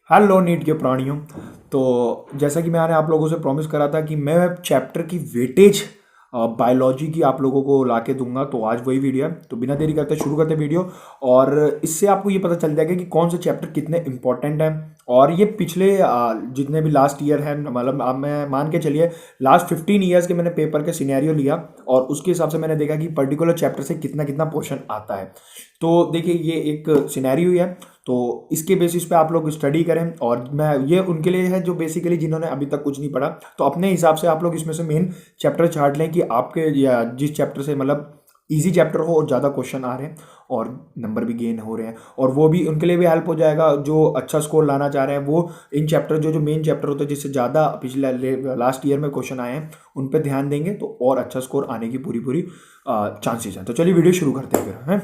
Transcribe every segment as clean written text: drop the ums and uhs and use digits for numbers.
Hello NEET के प्राणियों। तो जैसा कि मैंने आप लोगों से प्रॉमिस करा था कि मैं चैप्टर की वेटेज बायोलॉजी की आप लोगों को ला के दूंगा, तो आज वही वीडियो है। तो बिना देरी करते शुरू करते वीडियो। और इससे आपको ये पता चल जाएगा कि कौन से चैप्टर कितने इंपॉर्टेंट हैं। और ये पिछले जितने भी लास्ट ईयर है, मतलब आप मैं मान के चलिए लास्ट 15 ईयर्स के मैंने पेपर के सिनेरियो लिया और उसके हिसाब से मैंने देखा कि पर्टिकुलर चैप्टर से कितना कितना पोर्शन आता है। तो देखिए ये एक सिनेरियो ही है, तो इसके बेसिस पे आप लोग स्टडी करें। और मैं ये उनके लिए है जो बेसिकली जिन्होंने अभी तक कुछ नहीं पढ़ा, तो अपने हिसाब से आप लोग इसमें से मेन चैप्टर छाट लें कि आपके या जिस चैप्टर से मतलब इजी चैप्टर हो और ज़्यादा क्वेश्चन आ रहे हैं और नंबर भी गेन हो रहे हैं, और वो भी उनके लिए भी हेल्प हो जाएगा जो अच्छा स्कोर लाना चाह रहे हैं। वो इन चैप्टर जो जो मेन चैप्टर होते हैं जिससे ज़्यादा पिछले लास्ट ईयर में क्वेश्चन आए हैं उन पर ध्यान देंगे तो और अच्छा स्कोर आने की पूरी पूरी चांसेस हैं। तो चलिए वीडियो शुरू करते हैं फिर, हैं।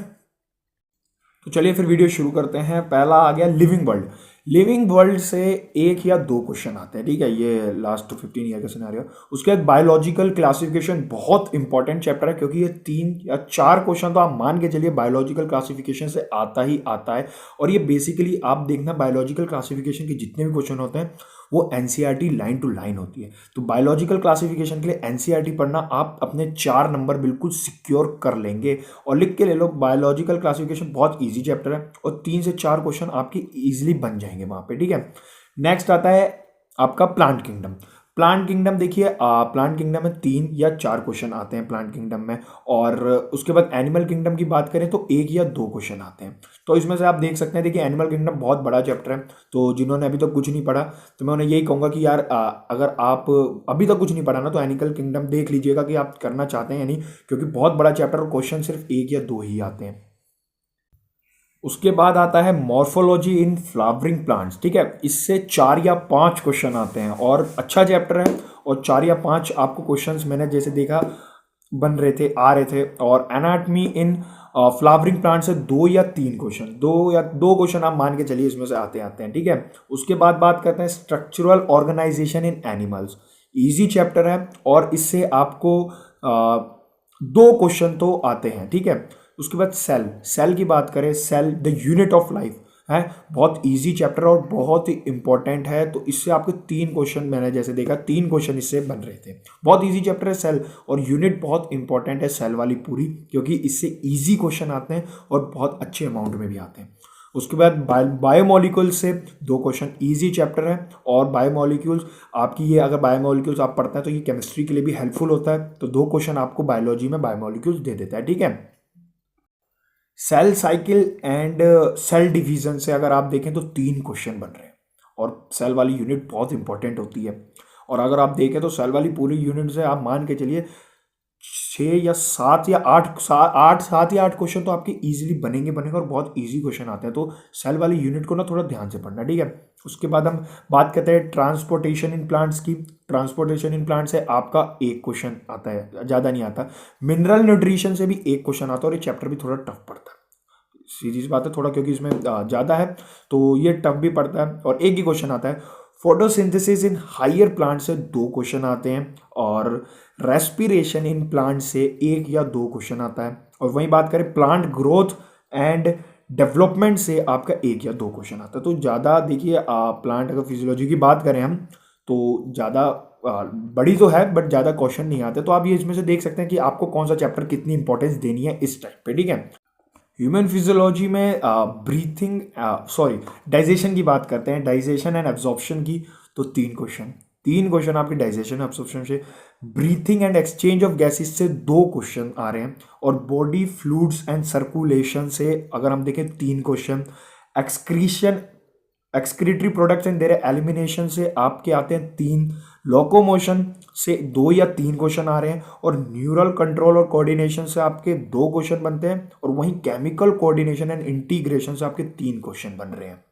तो चलिए फिर वीडियो शुरू करते हैं। पहला आ गया लिविंग वर्ल्ड। लिविंग वर्ल्ड से एक या दो क्वेश्चन आते हैं, ठीक है, ये लास्ट 15 ईयर का सिनेरियो। उसके बाद बायोलॉजिकल क्लासिफिकेशन बहुत इंपॉर्टेंट चैप्टर है, क्योंकि ये 3 या 4 क्वेश्चन तो आप मान के चलिए बायोलॉजिकल क्लासिफिकेशन से आता ही आता है। और ये बेसिकली आप देखना बायोलॉजिकल क्लासिफिकेशन के जितने भी क्वेश्चन होते हैं वो एनसीईआरटी लाइन टू लाइन होती है। तो बायोलॉजिकल क्लासिफिकेशन के लिए एनसीईआरटी पढ़ना आप अपने 4 नंबर बिल्कुल सिक्योर कर लेंगे। और लिख के ले लो, बायोलॉजिकल क्लासिफिकेशन बहुत इजी चैप्टर है और 3 से 4 क्वेश्चन आपके इजीली बन जाएंगे वहां पे, ठीक है। नेक्स्ट आता है आपका प्लांट किंगडम। प्लांट किंगडम देखिए, प्लांट किंगडम में 3 या 4 क्वेश्चन आते हैं प्लांट किंगडम में। और उसके बाद एनिमल किंगडम की बात करें तो 1 या 2 क्वेश्चन आते हैं। तो इसमें से आप देख सकते हैं, देखिए एनिमल किंगडम बहुत बड़ा चैप्टर है, तो जिन्होंने अभी तक कुछ नहीं पढ़ा तो मैं उन्हें यही कहूंगा कि यार अगर आप अभी तक कुछ नहीं पढ़ा ना तो एनिमल किंगडम देख लीजिएगा कि आप करना चाहते हैं या नहीं, क्योंकि बहुत बड़ा चैप्टर और क्वेश्चन सिर्फ 1 या 2 ही आते हैं। उसके बाद आता है मॉर्फोलॉजी इन फ्लावरिंग प्लांट्स, ठीक है। इससे 4 या 5 क्वेश्चन आते हैं और अच्छा चैप्टर है। और 4 या 5 आपको क्वेश्चंस मैंने जैसे देखा बन रहे थे, आ रहे थे। और एनाटमी इन फ्लावरिंग प्लांट से 2 या 3 क्वेश्चन, 2 या 2 क्वेश्चन आप मान के चलिए इसमें से आते आते हैं, ठीक है। उसके बाद बात करते हैं स्ट्रक्चरल ऑर्गेनाइजेशन इन एनिमल्स। इजी चैप्टर है और इससे आपको 2 क्वेश्चन तो आते हैं, ठीक है। उसके बाद सेल, सेल की बात करें, cell the unit of life है, बहुत इजी चैप्टर और बहुत ही इंपॉर्टेंट है। तो इससे आपके 3 क्वेश्चन मैंने जैसे देखा 3 क्वेश्चन इससे बन रहे थे। बहुत इजी चैप्टर है सेल, और यूनिट बहुत इंपॉर्टेंट है सेल वाली पूरी, क्योंकि इससे इजी क्वेश्चन आते हैं और बहुत अच्छे अमाउंट में भी आते हैं। उसके बाद बायोमोलिक्यूल्स से 2 क्वेश्चन, इजी चैप्टर है। और बायोमोलिक्यूल्स आपकी ये अगर बायोमोलिक्यूल्स आप पढ़ते हैं तो ये केमिस्ट्री के लिए भी हेल्पफुल होता है, तो 2 क्वेश्चन आपको बायोलॉजी में बायोमोलिक्यूल्स दे देता है, ठीक है। Cell cycle and cell division से अगर आप देखें तो 3 क्वेश्चन बन रहे हैं, और सेल वाली यूनिट बहुत इंपॉर्टेंट होती है। और अगर आप देखें तो सेल वाली पूरी यूनिट से आप मान के चलिए 6 या 7 या 8 क्वेश्चन तो आपके इजीली बनेंगे बनेंगे, और बहुत इजी क्वेश्चन आते हैं। तो सेल वाली यूनिट को ना थोड़ा ध्यान से पढ़ना, ठीक है। उसके बाद हम बात करते हैं ट्रांसपोर्टेशन इन प्लांट्स की। ट्रांसपोर्टेशन इन प्लांट्स से आपका 1 क्वेश्चन आता है, ज़्यादा नहीं आता। मिनरल न्यूट्रिशन से भी 1 क्वेश्चन आता है, और ये चैप्टर भी थोड़ा टफ पड़ता है, सीरीज बात है थोड़ा, क्योंकि इसमें ज़्यादा है तो ये टफ भी पड़ता है और एक ही क्वेश्चन आता है। फोटोसिंथेसिस इन हायर प्लांट से 2 क्वेश्चन आते हैं, और रेस्पिरेशन इन प्लांट से 1 या 2 क्वेश्चन आता है। और वहीं बात करें प्लांट ग्रोथ एंड डेवलपमेंट से आपका 1 या 2 क्वेश्चन आता है। तो ज़्यादा देखिए, प्लांट अगर फिजियोलॉजी की बात करें हम तो ज़्यादा बड़ी तो है बट ज़्यादा क्वेश्चन नहीं आते। तो आप ये इसमें से देख सकते हैं कि आपको कौन सा चैप्टर कितनी इंपॉर्टेंस देनी है इस टाइम पे, ठीक है। ह्यूमन फिजियोलॉजी में ब्रीथिंग सॉरी डाइजेशन की बात करते हैं, डाइजेशन एंड एब्जॉर्प्शन की। तो 3 क्वेश्चन, 3 क्वेश्चन आपकी डाइजेशन एब्जॉर्प्शन से। Breathing and exchange of gases से 2 क्वेश्चन आ रहे हैं, और बॉडी फ्लूइड्स एंड सर्कुलेशन से अगर हम देखें 3 question. Excretion, excretory products and there elimination से आपके आते हैं 3। लोकोमोशन से 2 या 3 क्वेश्चन आ रहे हैं, और न्यूरल कंट्रोल और कोऑर्डिनेशन से आपके 2 क्वेश्चन बनते हैं, और वहीं केमिकल कोऑर्डिनेशन एंड इंटीग्रेशन से आपके 3 क्वेश्चन बन रहे हैं।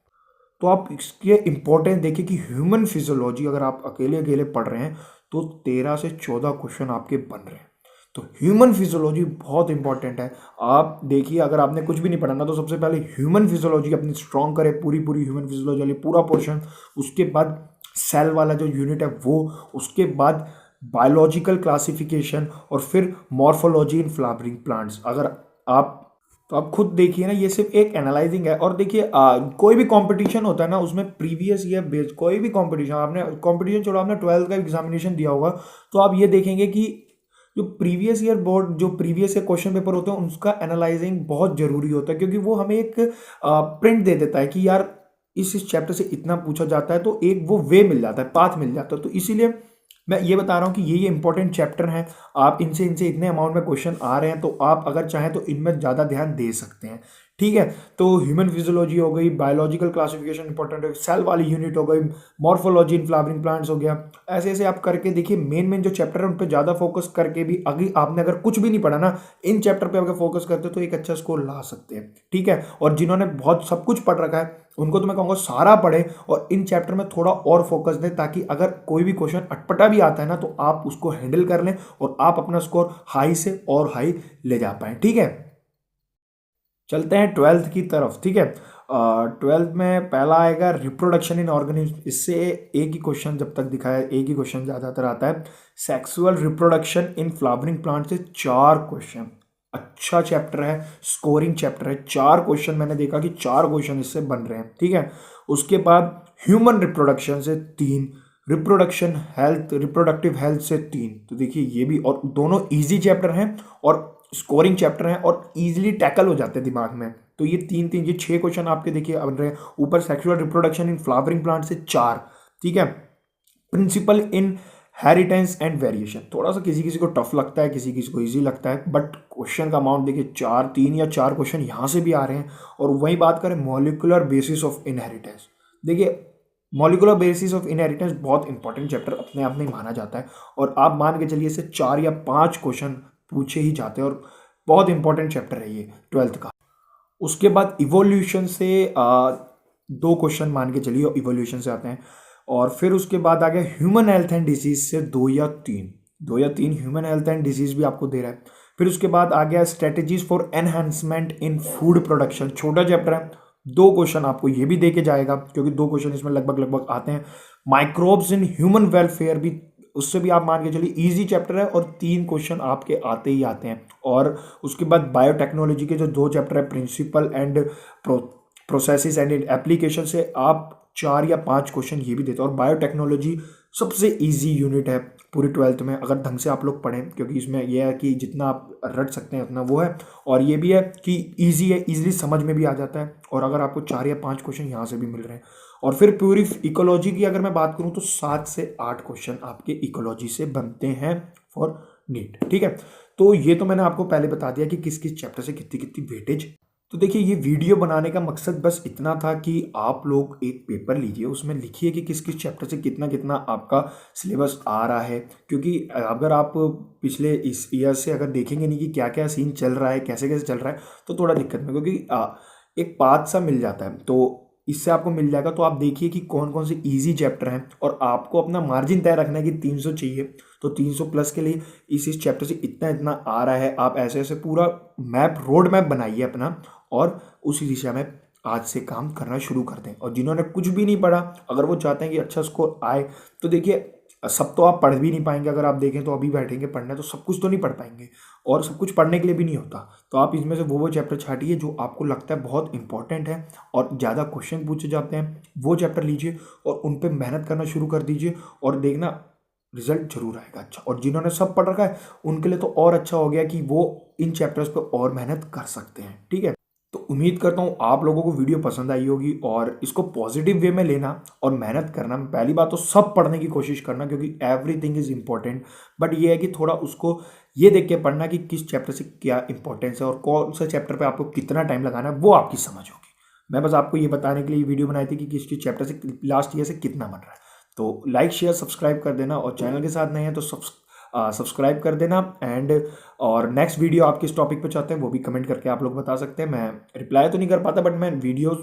तो आप इसके इंपॉर्टेंस देखिए कि ह्यूमन फिजियोलॉजी अगर आप अकेले अकेले पढ़ रहे हैं तो 13 से 14 क्वेश्चन आपके बन रहे हैं। तो ह्यूमन फिजियोलॉजी बहुत इंपॉर्टेंट है। आप देखिए अगर आपने कुछ भी नहीं पढ़ा ना तो सबसे पहले ह्यूमन फिजियोलॉजी अपनी स्ट्रॉन्ग करें, पूरी पूरी ह्यूमन फिजियोलॉजी वाली पूरा पोर्शन। उसके बाद सेल वाला जो यूनिट है वो, उसके बाद बायोलॉजिकल क्लासिफिकेशन, और फिर मॉर्फोलॉजी इन फ्लावरिंग प्लांट्स। अगर आप तो आप खुद देखिए ना, ये सिर्फ एक एनालाइजिंग है। और देखिए कोई भी कंपटीशन होता है ना, उसमें प्रीवियस ईयर बेस्ड कोई भी कंपटीशन, आपने कंपटीशन छोड़ो, आपने 12th का एग्जामिनेशन दिया होगा, तो आप ये देखेंगे कि जो प्रीवियस ईयर बोर्ड, जो प्रीवियस ईयर क्वेश्चन पेपर होते हैं, उसका एनालाइजिंग बहुत जरूरी होता है, क्योंकि वो हमें एक प्रिंट दे देता है कि यार इस चैप्टर से इतना पूछा जाता है, तो एक वो वे मिल जाता है, पाथ मिल जाता है। तो इसीलिए मैं ये बता रहा हूँ कि ये इंपॉर्टेंट चैप्टर हैं, आप इनसे इनसे इतने अमाउंट में क्वेश्चन आ रहे हैं, तो आप अगर चाहें तो इनमें ज़्यादा ध्यान दे सकते हैं। ठीक है, तो ह्यूमन फिजियोलॉजी हो गई, बायोलॉजिकल क्लासिफिकेशन इंपॉर्टेंट है, सेल वाली यूनिट हो गई, मॉर्फोलॉजी इन फ्लावरिंग प्लांट्स हो गया, ऐसे ऐसे आप करके देखिए। मेन जो चैप्टर है उन पर ज़्यादा फोकस करके भी अगर आपने अगर कुछ भी नहीं पढ़ा ना, इन चैप्टर पे अगर फोकस करते हो तो एक अच्छा स्कोर ला सकते हैं। ठीक है, और जिन्होंने बहुत सब कुछ पढ़ रखा है उनको तो मैं कहूँगा सारा पढ़े और इन चैप्टर में थोड़ा और फोकस दें, ताकि अगर कोई भी क्वेश्चन अटपटा भी आता है ना, तो आप उसको हैंडल कर लें और आप अपना स्कोर हाई से और हाई ले जा पाएं। ठीक है, चलते हैं 12th की तरफ। ठीक है, 12th में पहला आएगा रिप्रोडक्शन इन ऑर्गेनिज्म। इससे एक ही क्वेश्चन जब तक दिखाया, एक ही क्वेश्चन ज़्यादातर आता है, sexual reproduction in flowering plant से 4 क्वेश्चन। अच्छा चैप्टर है, स्कोरिंग चैप्टर है, 4 क्वेश्चन मैंने देखा कि 4 क्वेश्चन इससे बन रहे हैं। ठीक है, उसके बाद ह्यूमन रिप्रोडक्शन से 3, रिप्रोडक्शन हेल्थ, रिप्रोडक्टिव हेल्थ से 3। तो देखिए ये भी, और दोनों इजी चैप्टर हैं और स्कोरिंग चैप्टर हैं और इजीली टैकल हो जाते हैं दिमाग में। तो ये 3 ये 6 क्वेश्चन आपके देखिए बन रहे हैं। ऊपर sexual reproduction in flowering plant से 4। ठीक है, principle inheritance and variation, थोड़ा सा किसी किसी को टफ लगता है, किसी किसी को इजी लगता है, बट क्वेश्चन का अमाउंट देखिए 3 या 4 क्वेश्चन यहाँ से भी आ रहे हैं। और वही बात करें मॉलिकुलर बेसिस ऑफ इनहेरिटेंस, देखिए मॉलिकुलर बेसिस ऑफ इनहेरिटेंस बहुत इंपॉर्टेंट चैप्टर अपने आप में माना जाता है, और आप मान के चलिए इससे 4 या 5 क्वेश्चन पूछे ही जाते हैं, और बहुत इंपॉर्टेंट चैप्टर है ये 12th का। उसके बाद इवोल्यूशन से 2 क्वेश्चन मान के चलिए इवोल्यूशन से आते हैं, और फिर उसके बाद आ गया ह्यूमन हेल्थ एंड डिजीज से 2 या 3 ह्यूमन हेल्थ एंड डिजीज भी आपको दे रहा है। फिर उसके बाद आ गया strategies for enhancement in food production, छोटा चैप्टर है, 2 क्वेश्चन आपको ये भी दे के जाएगा, क्योंकि 2 क्वेश्चन इसमें लगभग आते हैं। माइक्रोब्स इन ह्यूमन वेलफेयर भी, उससे भी आप मान के चलिए इजी चैप्टर है, और 3 क्वेश्चन आपके आते ही आते हैं। और उसके बाद बायोटेक्नोलॉजी के जो 2 चैप्टर है, principle and processes and application से आप 4 या 5 क्वेश्चन ये भी देते हैं। और बायोटेक्नोलॉजी सबसे इजी यूनिट है पूरी 12th में, अगर ढंग से आप लोग पढ़ें, क्योंकि इसमें यह है कि जितना आप रट सकते हैं उतना वो है, और ये भी है कि इजी है, इजीली समझ में भी आ जाता है, और अगर आपको 4 या 5 क्वेश्चन यहाँ से भी मिल रहे हैं। और फिर पूरी इकोलॉजी की अगर मैं बात करूँ तो 7 से 8 क्वेश्चन आपके इकोलॉजी से बनते हैं फॉर नीट। ठीक है, तो ये तो मैंने आपको पहले बता दिया कि किस किस चैप्टर से कितनी कितनी वेटेज। तो देखिए ये वीडियो बनाने का मकसद बस इतना था कि आप लोग एक पेपर लीजिए, उसमें लिखिए कि किस किस चैप्टर से कितना कितना आपका सिलेबस आ रहा है, क्योंकि अगर आप पिछले इस ईयर से अगर देखेंगे नहीं कि क्या क्या सीन चल रहा है, कैसे कैसे चल रहा है, तो थोड़ा दिक्कत में, क्योंकि एक पाथ सा मिल जाता है, तो इससे आपको मिल जाएगा। तो आप देखिए कि कौन कौन से इजी चैप्टर हैं, और आपको अपना मार्जिन तय रखना है कि 300 चाहिए, तो 300 प्लस के लिए इस चैप्टर से इतना इतना आ रहा है। आप ऐसे ऐसे पूरा मैप, रोड मैप बनाइए अपना, और उसी दिशा में आज से काम करना शुरू कर दें। और जिन्होंने कुछ भी नहीं पढ़ा, अगर वो चाहते हैं कि अच्छा स्कोर आए, तो देखिए सब तो आप पढ़ भी नहीं पाएंगे। अगर आप देखें तो अभी बैठेंगे पढ़ने तो सब कुछ तो नहीं पढ़ पाएंगे, और सब कुछ पढ़ने के लिए भी नहीं होता। तो आप इसमें से वो चैप्टर छाटिए जो आपको लगता है बहुत इंपॉर्टेंट है और ज़्यादा क्वेश्चन पूछे जाते हैं, वो चैप्टर लीजिए और उन पर मेहनत करना शुरू कर दीजिए, और देखना रिजल्ट जरूर आएगा अच्छा। और जिन्होंने सब पढ़ रखा है उनके लिए तो और अच्छा हो गया कि वो इन चैप्टर्स पर और मेहनत कर सकते हैं। ठीक है, तो उम्मीद करता हूँ आप लोगों को वीडियो पसंद आई होगी, और इसको पॉजिटिव वे में लेना और मेहनत करना। पहली बात तो सब पढ़ने की कोशिश करना, क्योंकि एवरीथिंग इज इम्पोर्टेंट, बट ये है कि थोड़ा उसको ये देख के पढ़ना कि किस चैप्टर से क्या इंपॉर्टेंस है और कौन सा चैप्टर पे आपको कितना टाइम लगाना है, वो आपकी समझ होगी। मैं बस आपको ये बताने के लिए वीडियो बनाई थी कि किस चैप्टर से लास्ट ईयर से कितना बन रहा है। तो लाइक शेयर सब्सक्राइब कर देना, और चैनल के साथ नहीं है तो सब्सक्राइब कर देना। एंड और नेक्स्ट वीडियो आप किस टॉपिक पे चाहते हैं वो भी कमेंट करके आप लोग बता सकते हैं। मैं रिप्लाई तो नहीं कर पाता, बट मैं वीडियो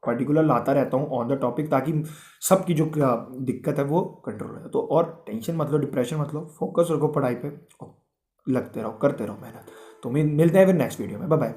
पर्टिकुलर लाता रहता हूँ ऑन द टॉपिक, ताकि सबकी जो दिक्कत है वो कंट्रोल रहे। तो और टेंशन मत लो, डिप्रेशन मत लो, फोकस रखो पढ़ाई पे, लगते रहो, करते रहो मेहनत। तो मिलते हैं फिर नेक्स्ट वीडियो में। Bye bye.